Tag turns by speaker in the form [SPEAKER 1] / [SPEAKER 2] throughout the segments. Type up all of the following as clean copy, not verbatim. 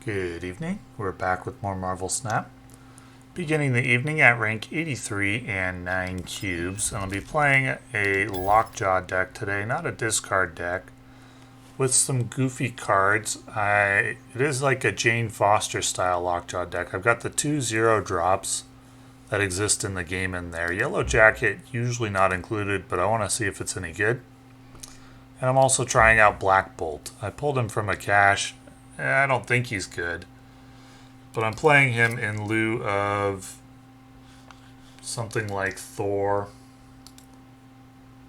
[SPEAKER 1] Good evening. We're back with more Marvel Snap. Beginning the evening at rank 83 and 9 cubes. And I'll be playing a Lockjaw deck today, not a discard deck, with some goofy cards. It is like a Jane Foster style Lockjaw deck. I've got the 2/0 drops that exist in the game in there. Yellowjacket usually not included, but I want to see if it's any good. And I'm also trying out Black Bolt. I pulled him from a cache. I don't think he's good, but I'm playing him in lieu of something like Thor,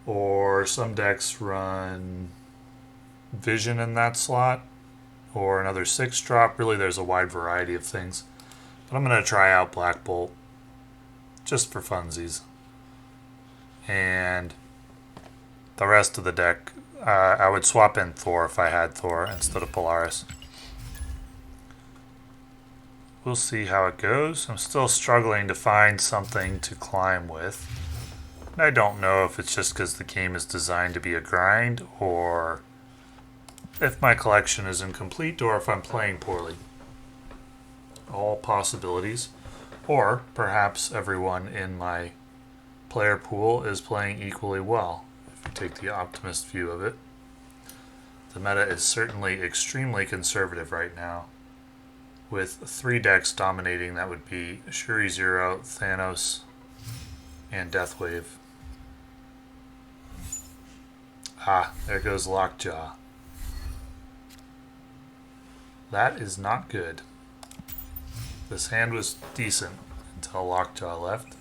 [SPEAKER 1] or some decks run Vision in that slot, or another 6-drop. Really, there's a wide variety of things, but I'm going to try out Black Bolt just for funsies. And the rest of the deck, I would swap in Thor if I had Thor instead of Polaris. We'll see how it goes. I'm still struggling to find something to climb with. And I don't know if it's just because the game is designed to be a grind, or if my collection is incomplete, or if I'm playing poorly. All possibilities. Or perhaps everyone in my player pool is playing equally well, if you take the optimist view of it. The meta is certainly extremely conservative right now, with 3 decks dominating. That would be Shuri Zero, Thanos, and Deathwave. There goes Lockjaw. That is not good. This hand was decent until Lockjaw left.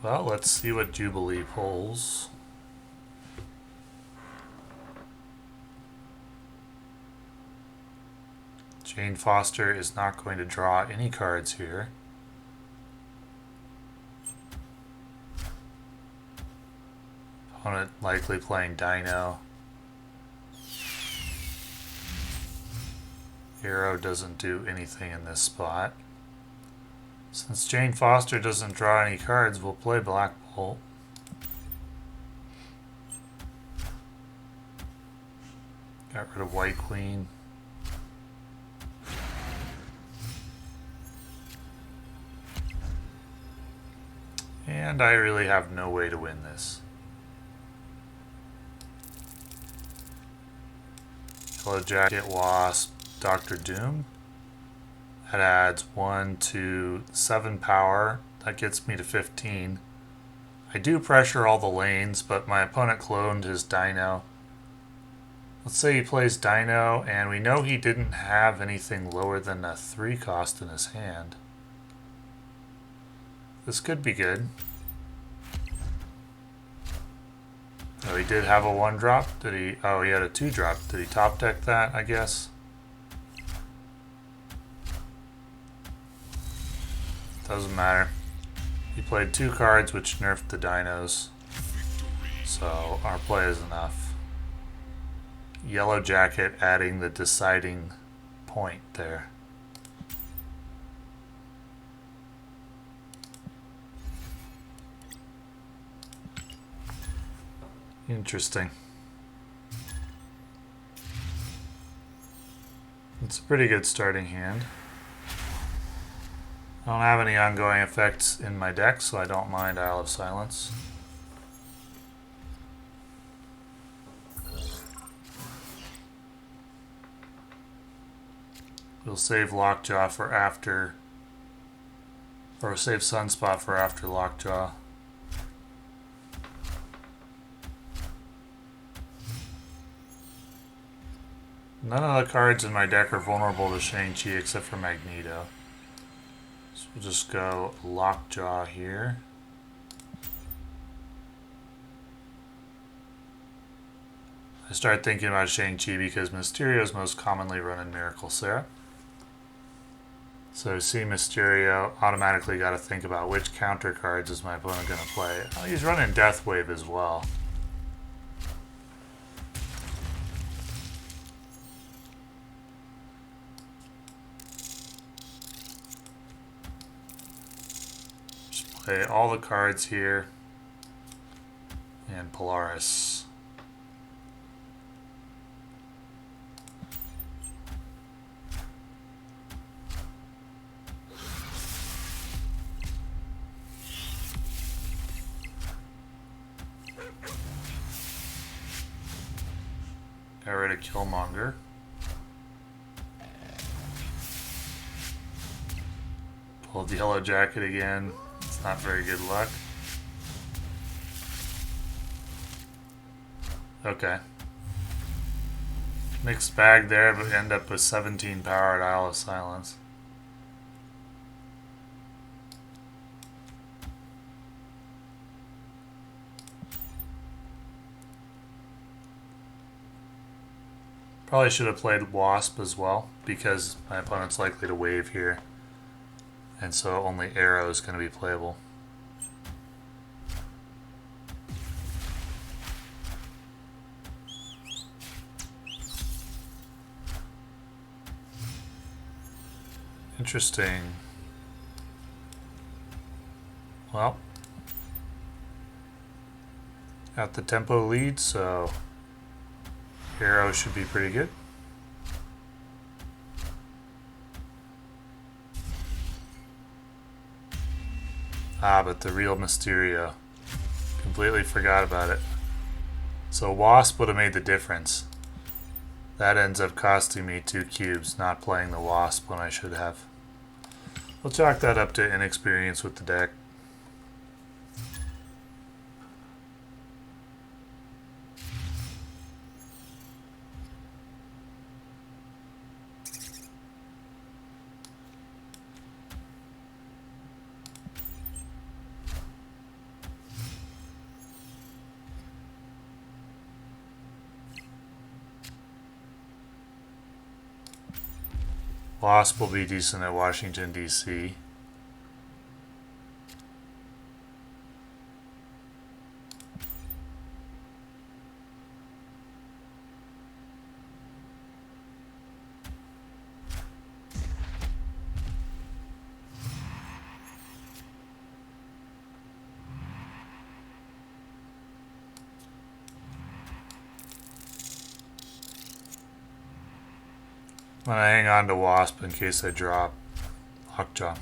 [SPEAKER 1] Well, let's see what Jubilee pulls. Jane Foster is not going to draw any cards here. Opponent likely playing Dino. Hero doesn't do anything in this spot. Since Jane Foster doesn't draw any cards, we'll play Black Bolt. Got rid of White Queen. And I really have no way to win this. Yellowjacket, Wasp, Dr. Doom. That adds 1 to 7 power. That gets me to 15. I do pressure all the lanes, but my opponent cloned his Dino. Let's say he plays Dino, and we know he didn't have anything lower than a 3 cost in his hand. This could be good. Oh, he did have a 1-drop? Did he? Oh, he had a 2-drop. Did he top deck that, I guess? Doesn't matter. He played 2 cards, which nerfed the dinos. So our play is enough. Yellowjacket adding the deciding point there. Interesting. It's a pretty good starting hand. I don't have any ongoing effects in my deck, so I don't mind Isle of Silence. We'll save Lockjaw for after, or save Sunspot for after Lockjaw. None of the cards in my deck are vulnerable to Shang-Chi except for Magneto. So we'll just go Lockjaw here. I start thinking about Shang-Chi because Mysterio is most commonly run in Miracle Sarah. So see Mysterio, automatically got to think about which counter cards is my opponent going to play. Oh, he's running Deathwave as well. play all the cards here. And Polaris. Got rid of Killmonger. Pulled the Yellowjacket again. It's not very good luck. Okay. Mixed bag there, but end up with 17 power at Isle of Silence. Probably should have played Wasp as well, because my opponent's likely to wave here. And so only Arrow is going to be playable. Interesting. Well, got the tempo lead, so Arrow should be pretty good. Ah, but the real Mysterio. Completely forgot about it. So Wasp would have made the difference. That ends up costing me 2 cubes, not playing the Wasp when I should have. We'll chalk that up to inexperience with the deck. Wasp will be decent at Washington, D.C. I'm gonna hang on to Wasp in case I drop Lockjaw.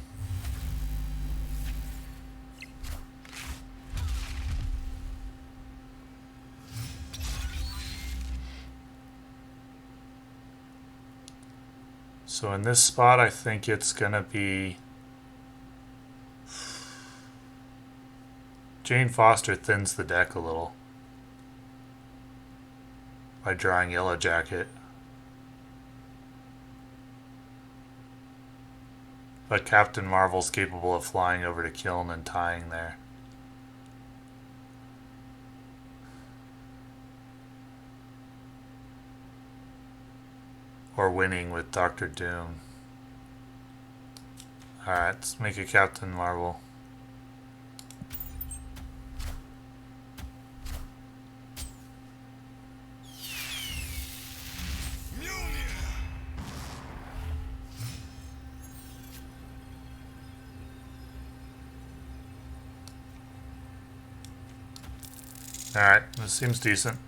[SPEAKER 1] So in this spot, I think it's gonna be Jane Foster thins the deck a little by drawing Yellowjacket. But Captain Marvel's capable of flying over to Kiln and tying there. Or winning with Doctor Doom. Alright, let's make a Captain Marvel. Alright, this seems decent.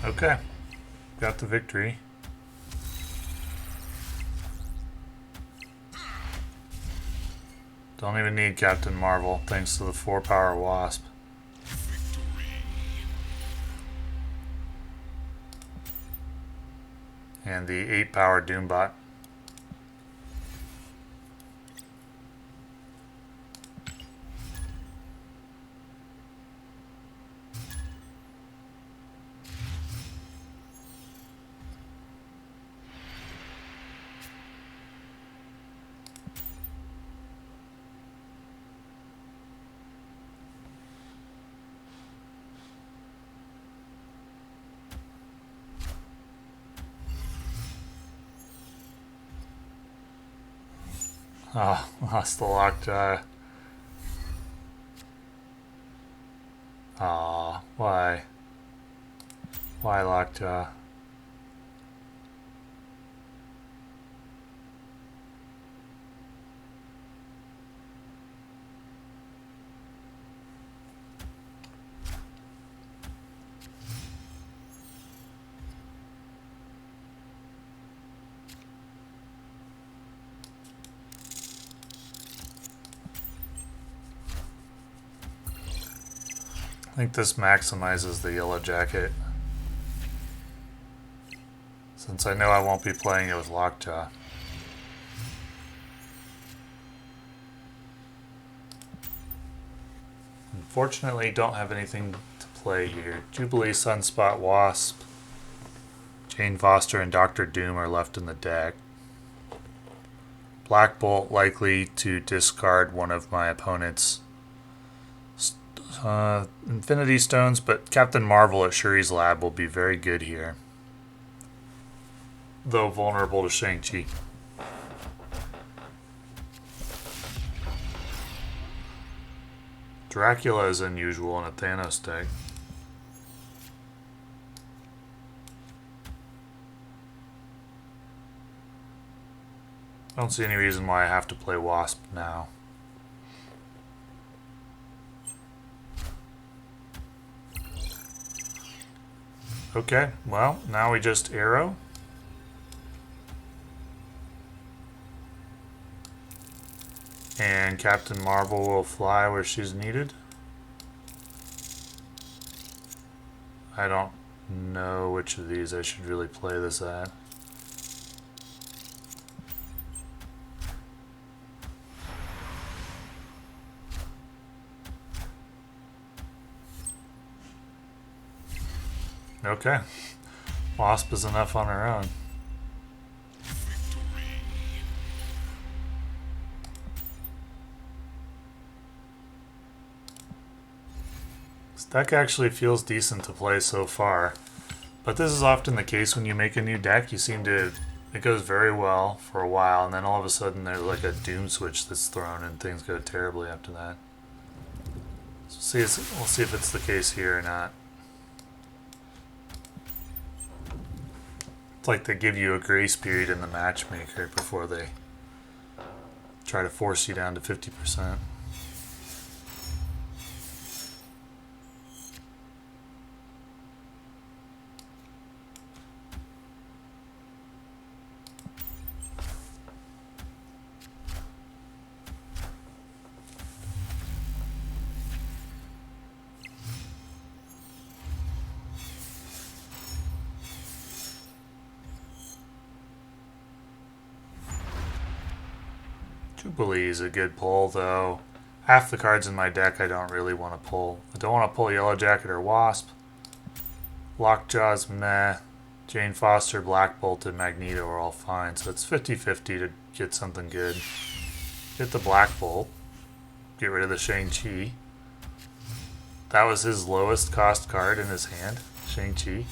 [SPEAKER 1] Okay, got the victory. Don't even need Captain Marvel, thanks to the 4-power Wasp. And the 8-power Doombot. Oh, lost the Lockjaw. Aw, why? Why Lockjaw? I think this maximizes the Yellowjacket, since I know I won't be playing it with Lockjaw. Unfortunately, don't have anything to play here. Jubilee, Sunspot, Wasp, Jane Foster, and Doctor Doom are left in the deck. Black Bolt likely to discard one of my opponent's Infinity Stones, but Captain Marvel at Shuri's Lab will be very good here, though vulnerable to Shang-Chi. Dracula is unusual in a Thanos deck. I don't see any reason why I have to play Wasp now. Okay, well, now we just arrow. And Captain Marvel will fly where she's needed. I don't know which of these I should really play this at. Okay. Wasp is enough on her own. This deck actually feels decent to play so far, but this is often the case when you make a new deck. It goes very well for a while, and then all of a sudden there's like a doom switch that's thrown and things go terribly after that. So we'll see if it's the case here or not. It's like they give you a grace period in the matchmaker before they try to force you down to 50%. Jubilee is a good pull, though. Half the cards in my deck I don't really want to pull. I don't want to pull Yellowjacket or Wasp. Lockjaw's meh. Jane Foster, Black Bolt, and Magneto are all fine, so it's 50-50 to get something good. Get the Black Bolt. Get rid of the Shang-Chi. That was his lowest cost card in his hand, Shang-Chi.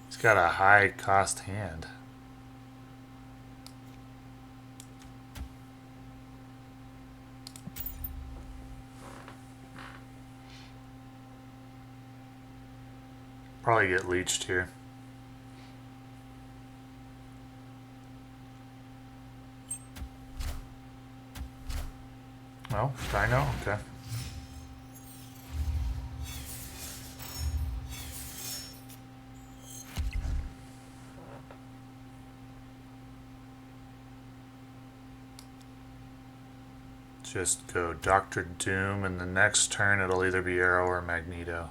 [SPEAKER 1] He's got a high cost hand. Probably get leeched here. Well, Dino, okay. Just go Doctor Doom, and the next turn it'll either be Arrow or Magneto.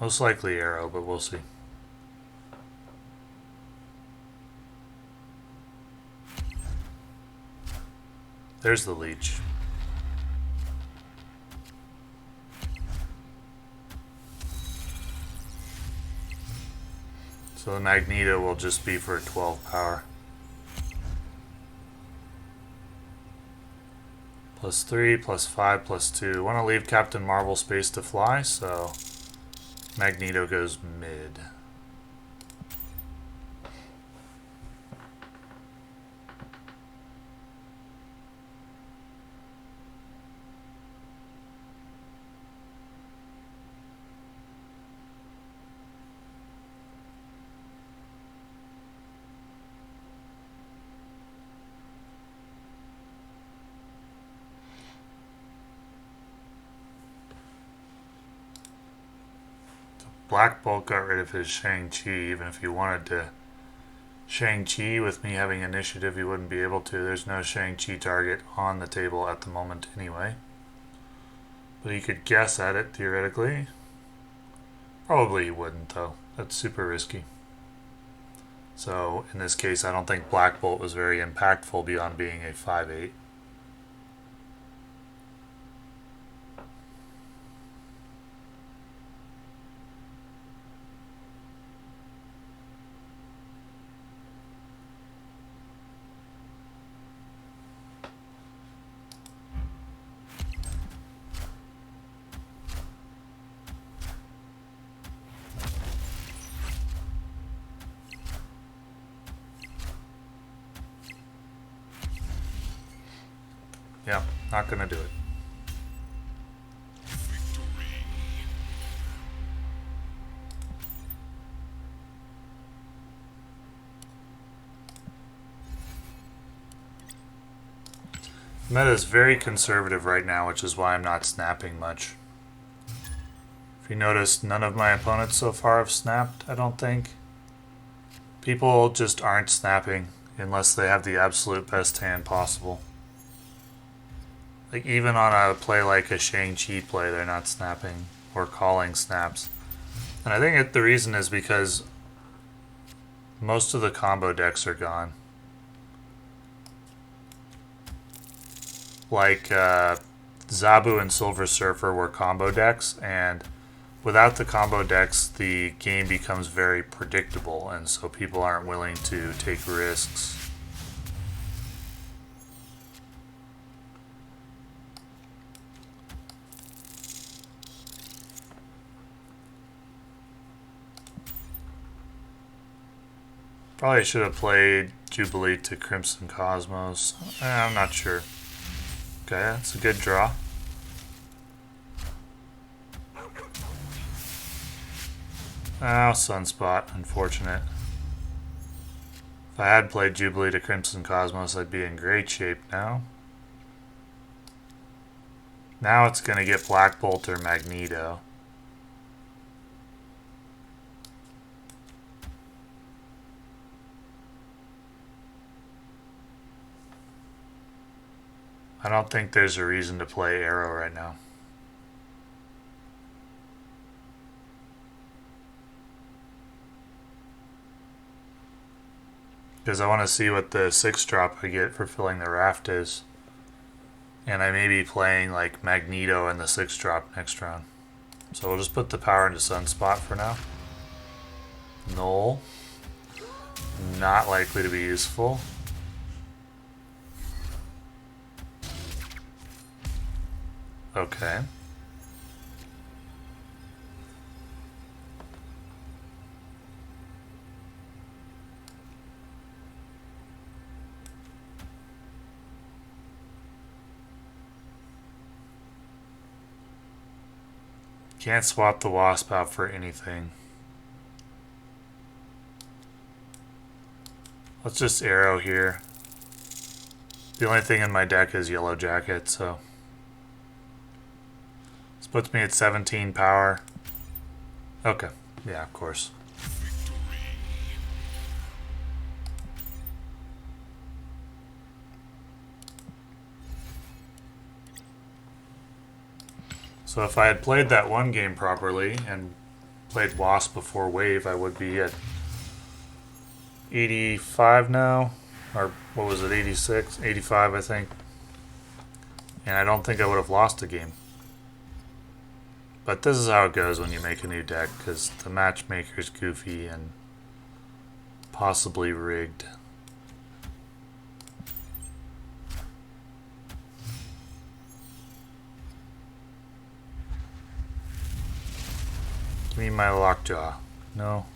[SPEAKER 1] Most likely Arrow, but we'll see. There's the leech. So the Magneto will just be for 12 power. +3, +5, +2. Want to leave Captain Marvel space to fly, so Magneto goes mid. Black Bolt got rid of his Shang-Chi. Even if he wanted to Shang-Chi with me having initiative, he wouldn't be able to. There's no Shang-Chi target on the table at the moment anyway. But he could guess at it, theoretically. Probably he wouldn't, though. That's super risky. So, in this case, I don't think Black Bolt was very impactful beyond being a 5/8. Yeah, not gonna do it. Meta is very conservative right now, which is why I'm not snapping much. If you notice, none of my opponents so far have snapped, I don't think. People just aren't snapping unless they have the absolute best hand possible. Like, even on a play like a Shang-Chi play, they're not snapping or calling snaps. And I think the reason is because most of the combo decks are gone. Like, Zabu and Silver Surfer were combo decks, and without the combo decks, the game becomes very predictable, and so people aren't willing to take risks. Probably should have played Jubilee to Crimson Cosmos. I'm not sure. Okay, that's a good draw. Oh, Sunspot. Unfortunate. If I had played Jubilee to Crimson Cosmos, I'd be in great shape now. Now it's going to get Black Bolt or Magneto. I don't think there's a reason to play Arrow right now. Because I want to see what the 6-drop I get for filling the raft is. And I may be playing like Magneto and the 6-drop next round. So we'll just put the power into Sunspot for now. Null. Not likely to be useful. Okay. Can't swap the Wasp out for anything. Let's just Arrow here. The only thing in my deck is Yellowjacket, so this puts me at 17 power. Okay, yeah, of course. So if I had played that one game properly and played Wasp before Wave, I would be at 85 now. Or what was it, 86? 85, I think. And I don't think I would have lost a game. But this is how it goes when you make a new deck, because the matchmaker's goofy and possibly rigged. Give me my Lockjaw. No.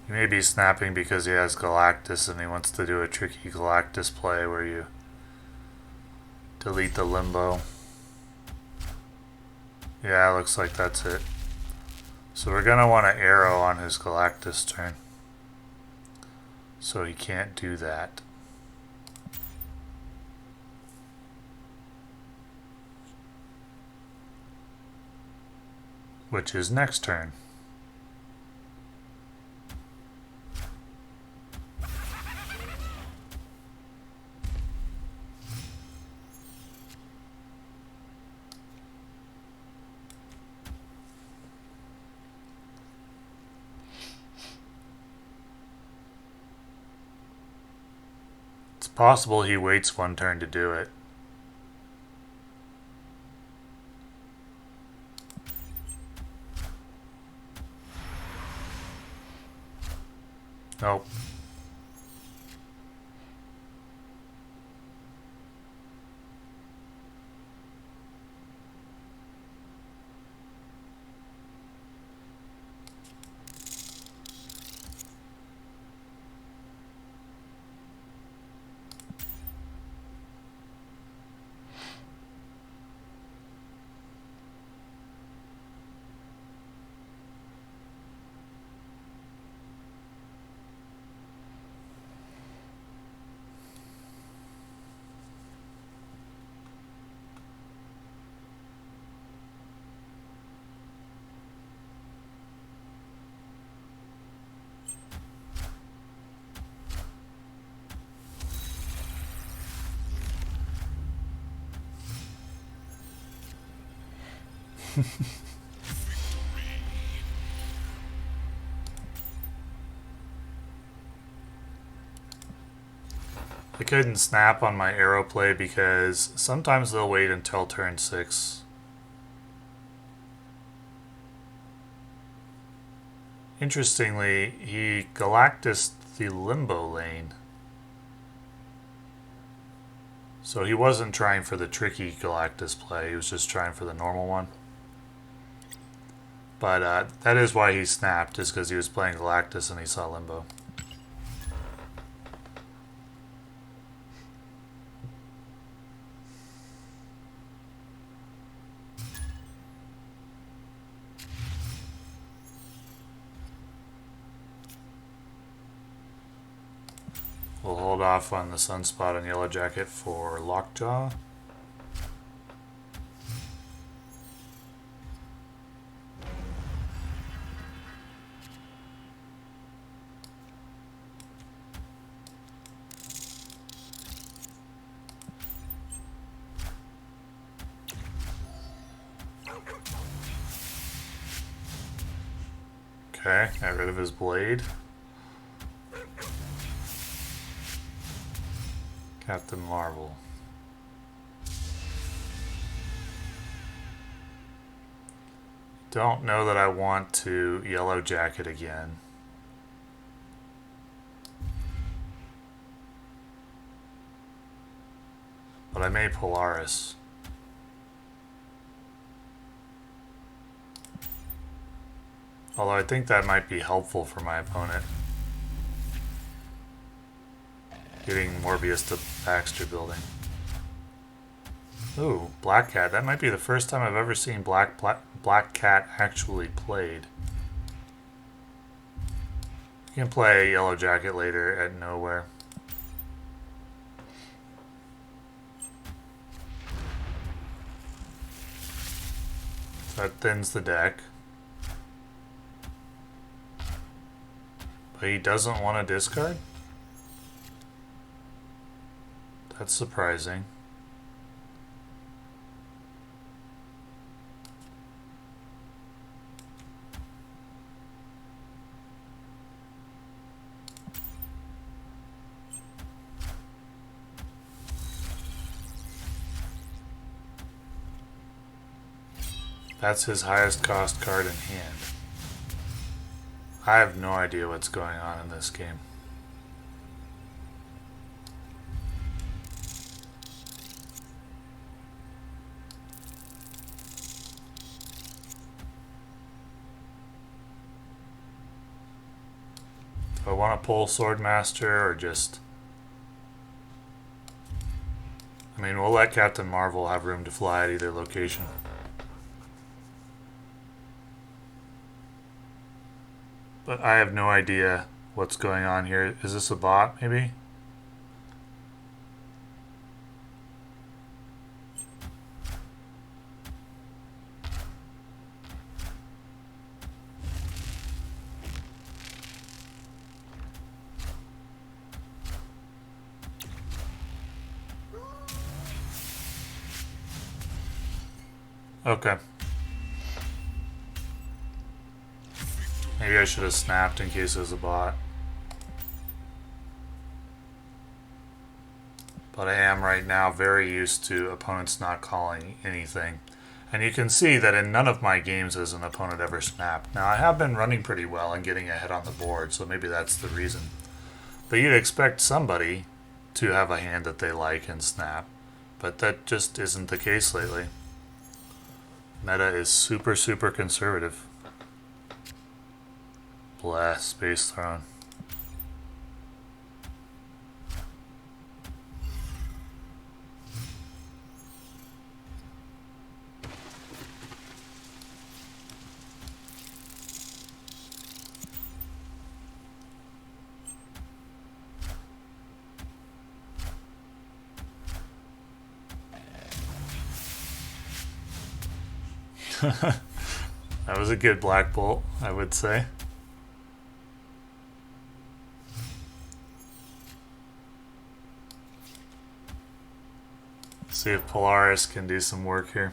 [SPEAKER 1] He may be snapping because he has Galactus and he wants to do a tricky Galactus play where you delete the limbo. Yeah, looks like that's it. So we're going to want to arrow on his Galactus turn. So he can't do that. Which is next turn. It's possible he waits one turn to do it. Nope. I couldn't snap on my arrow play because sometimes they'll wait until turn 6. Interestingly, he Galactused the limbo lane. So he wasn't trying for the tricky Galactus play, he was just trying for the normal one. But that is why he snapped, is because he was playing Galactus and he saw limbo. We'll hold off on the Sunspot and Yellowjacket for Lockjaw. Okay, got rid of his blade. Captain Marvel. Don't know that I want to Yellowjacket again. But I may Polaris. Although I think that might be helpful for my opponent. Getting Morbius to Baxter building. Ooh, Black Cat. That might be the first time I've ever seen Black Cat actually played. You can play Yellowjacket later at nowhere. So that thins the deck. But he doesn't want to discard? That's surprising. That's his highest cost card in hand. I have no idea what's going on in this game. I want to pull Swordmaster or just... I mean, we'll let Captain Marvel have room to fly at either location. But I have no idea what's going on here. Is this a bot, maybe? Okay. Maybe I should have snapped in case it was a bot. But I am right now very used to opponents not calling anything. And you can see that in none of my games has an opponent ever snapped. Now I have been running pretty well and getting ahead on the board, so maybe that's the reason. But you'd expect somebody to have a hand that they like and snap. But that just isn't the case lately. Meta is super, super conservative. Blast Space Throne. That was a good Black Bolt, I would say. See if Polaris can do some work here.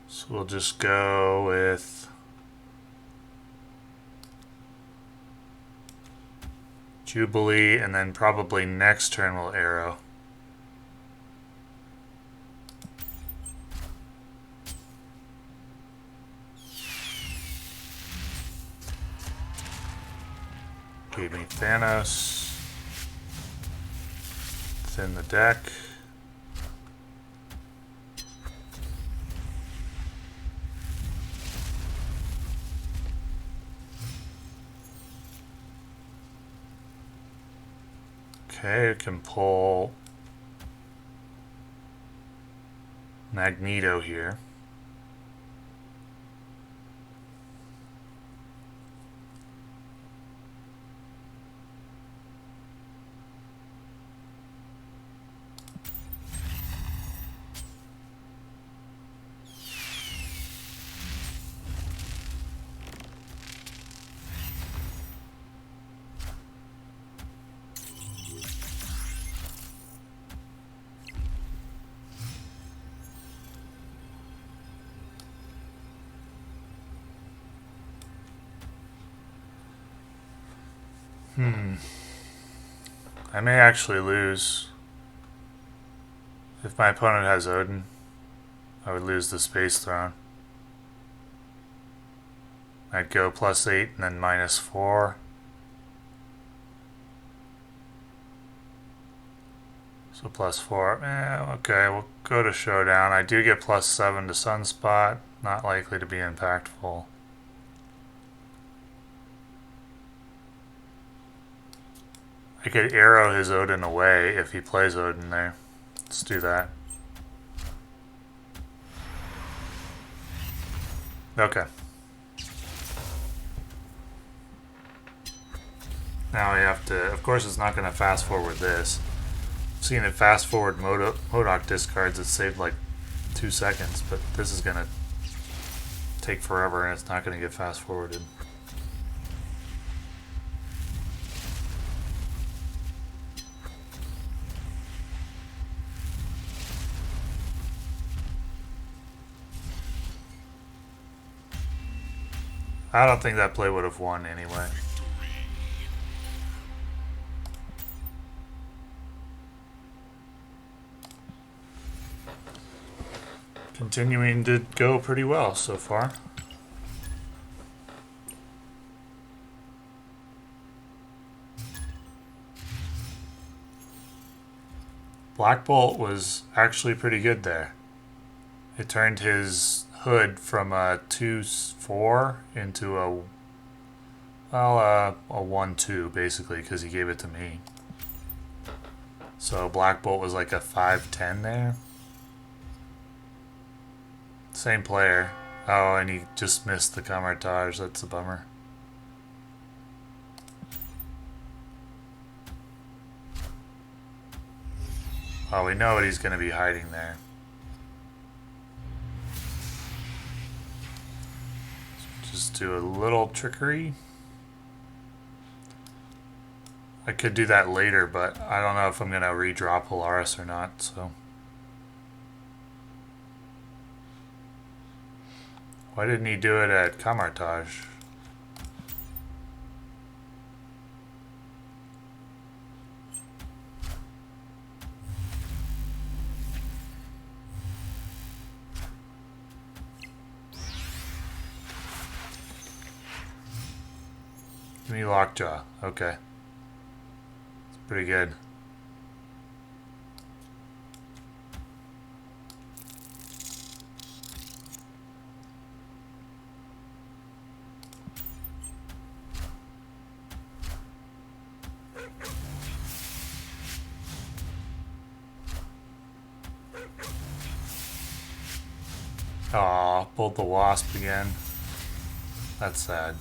[SPEAKER 1] So we'll just go with Jubilee, and then probably next turn we'll Arrow. Gave me Thanos. Thin the deck. Okay, I can pull Magneto here. I may actually lose. If my opponent has Odin, I would lose the Space Throne. I'd go +8 and then -4. So +4. Okay, we'll go to Showdown. I do get +7 to Sunspot. Not likely to be impactful. I could arrow his Odin away if he plays Odin there. Let's do that. Okay. Now we have to, of course it's not going to fast forward this. I've seen it fast forward Modok discards, it saved like 2 seconds, but this is going to take forever and it's not going to get fast forwarded. I don't think that play would have won anyway. Continuing to go pretty well so far. Black Bolt was actually pretty good there. It turned his hood from a 2-4 into a 1-2 basically because he gave it to me. So Black Bolt was like a 5-10 there. Same player. Oh, and he just missed the Camartage. That's a bummer. Oh, we know what he's going to be hiding there. Just do a little trickery. I could do that later, but I don't know if I'm going to redraw Polaris or not, so. Why didn't he do it at Camartage? Give me Lockjaw. Okay. It's pretty good. Aw, pulled the Wasp again. That's sad.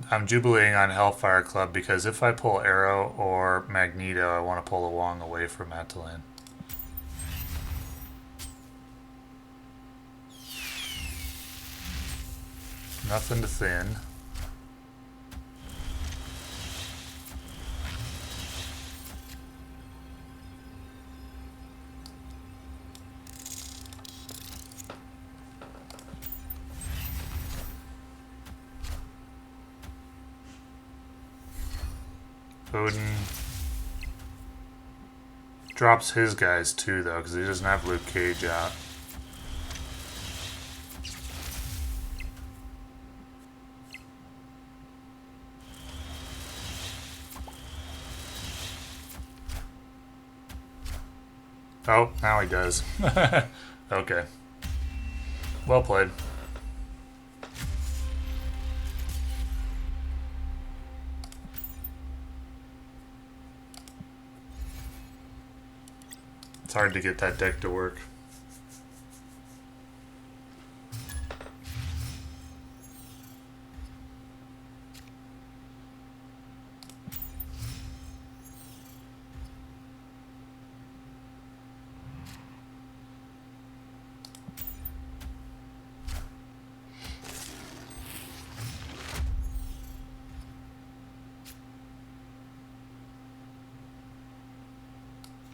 [SPEAKER 1] I'm jubilating on Hellfire Club because if I pull Arrow or Magneto, I want to pull the Wong away from Attilan. Nothing to thin. Odin drops his guys too, though, because he doesn't have Luke Cage out. Oh, now he does. Okay. Well played. It's hard to get that deck to work.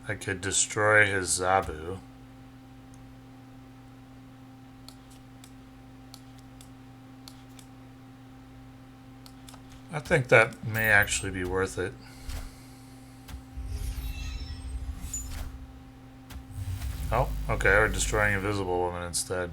[SPEAKER 1] I could destroy his Zabu. I think that may actually be worth it. Oh, okay, we're destroying Invisible Woman instead.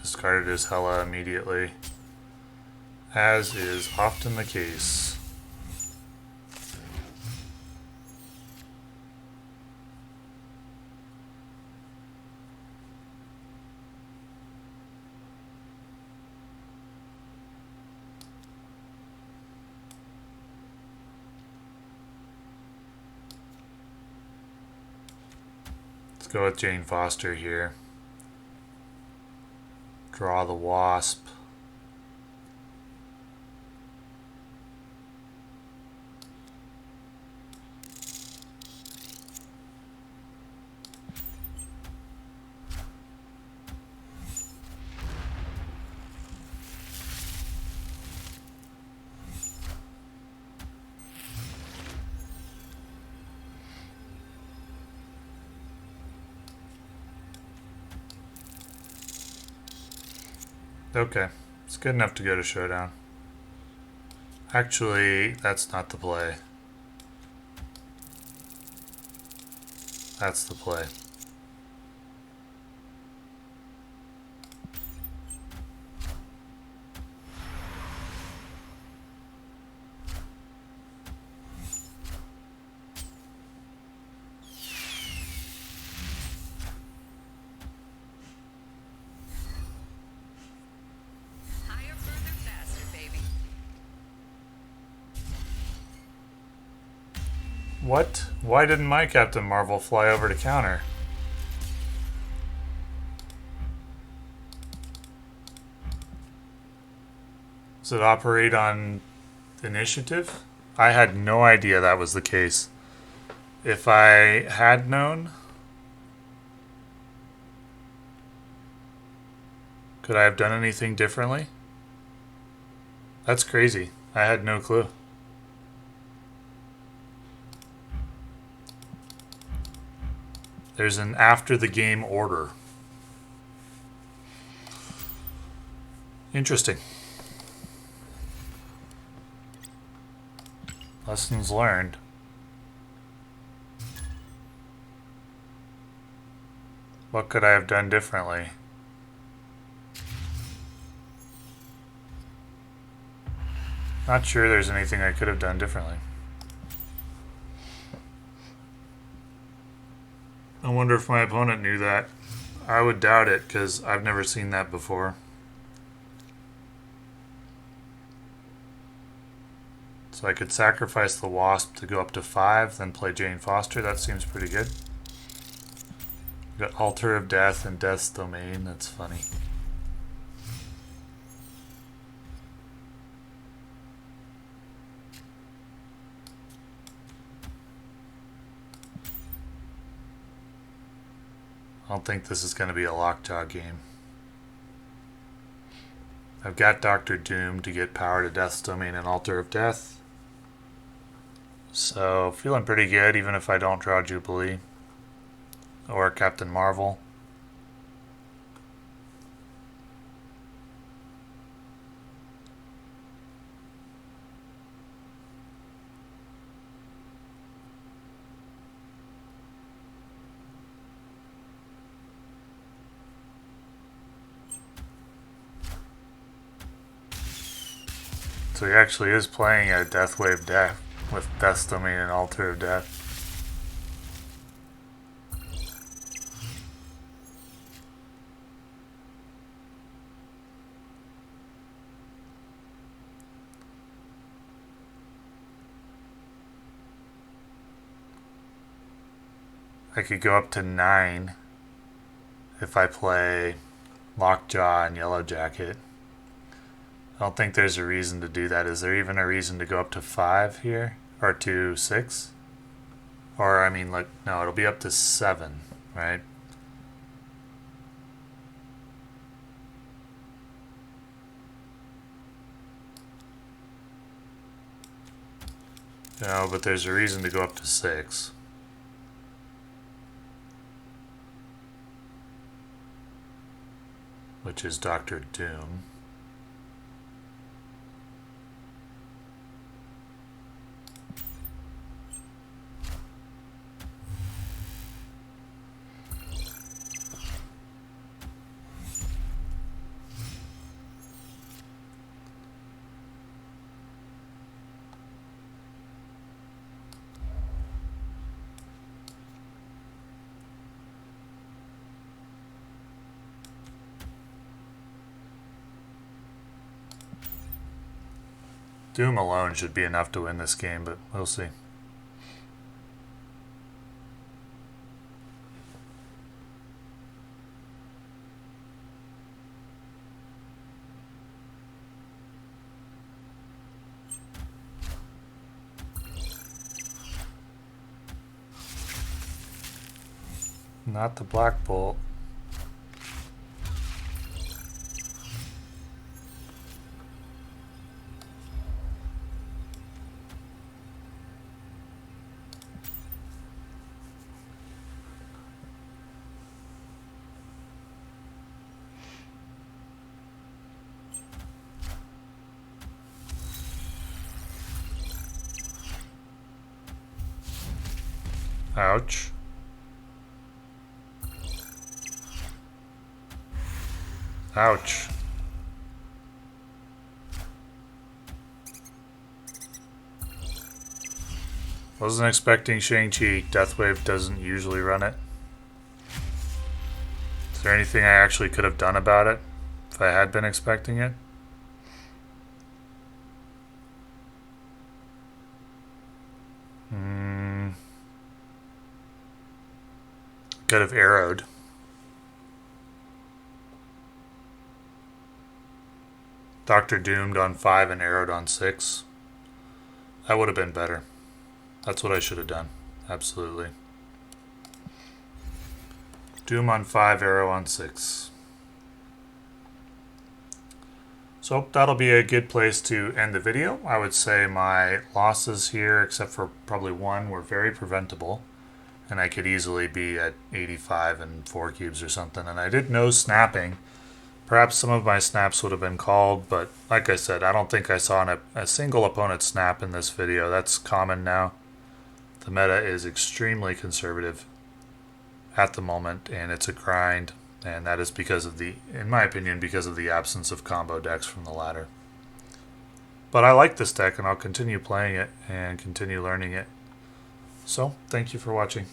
[SPEAKER 1] Discarded his Hela immediately, as is often the case. Let's go with Jane Foster here. Draw the Wasp. Okay, it's good enough to go to Showdown. Actually, that's not the play. That's the play.
[SPEAKER 2] Higher, further, faster, baby.
[SPEAKER 1] What? Why didn't my Captain Marvel fly over to counter? Does it operate on initiative? I had no idea that was the case. If I had known, could I have done anything differently? That's crazy. I had no clue. There's an after the game order. Interesting. Lessons learned. What could I have done differently? Not sure there's anything I could have done differently. I wonder if my opponent knew that. I would doubt it because I've never seen that before. So I could sacrifice the Wasp to go up to 5, then play Jane Foster. That seems pretty good. Got Altar of Death and Death's Domain. That's funny. I don't think this is going to be a Lockjaw game. I've got Doctor Doom to get power to Death's Domain and Altar of Death. So, feeling pretty good even if I don't draw Jubilee. Or Captain Marvel. So he actually is playing a Deathwave deck with Death's Domain and Altar of Death. I could go up to 9 if I play Lockjaw and Yellowjacket. I don't think there's a reason to do that. Is there even a reason to go up to 5 here? Or to 6? Or, I mean, like, no, it'll be up to 7, right? No, but there's a reason to go up to 6. Which is Doctor Doom. Doom alone should be enough to win this game, but we'll see. Not the Black Bolt. Ouch. Ouch. Wasn't expecting Shang-Chi. Deathwave doesn't usually run it. Is there anything I actually could have done about it if I had been expecting it? Could have arrowed. Doctor Doomed on 5 and arrowed on 6. That would have been better. That's what I should have done. Absolutely. Doom on 5, arrow on 6. So that'll be a good place to end the video. I would say my losses here, except for probably one, were very preventable. And I could easily be at 85 and 4 cubes or something. And I did no snapping. Perhaps some of my snaps would have been called, but like I said, I don't think I saw a single opponent snap in this video. That's common now. The meta is extremely conservative at the moment, and it's a grind, and that is because of in my opinion, because of the absence of combo decks from the ladder. But I like this deck, and I'll continue playing it and continue learning it. So, thank you for watching.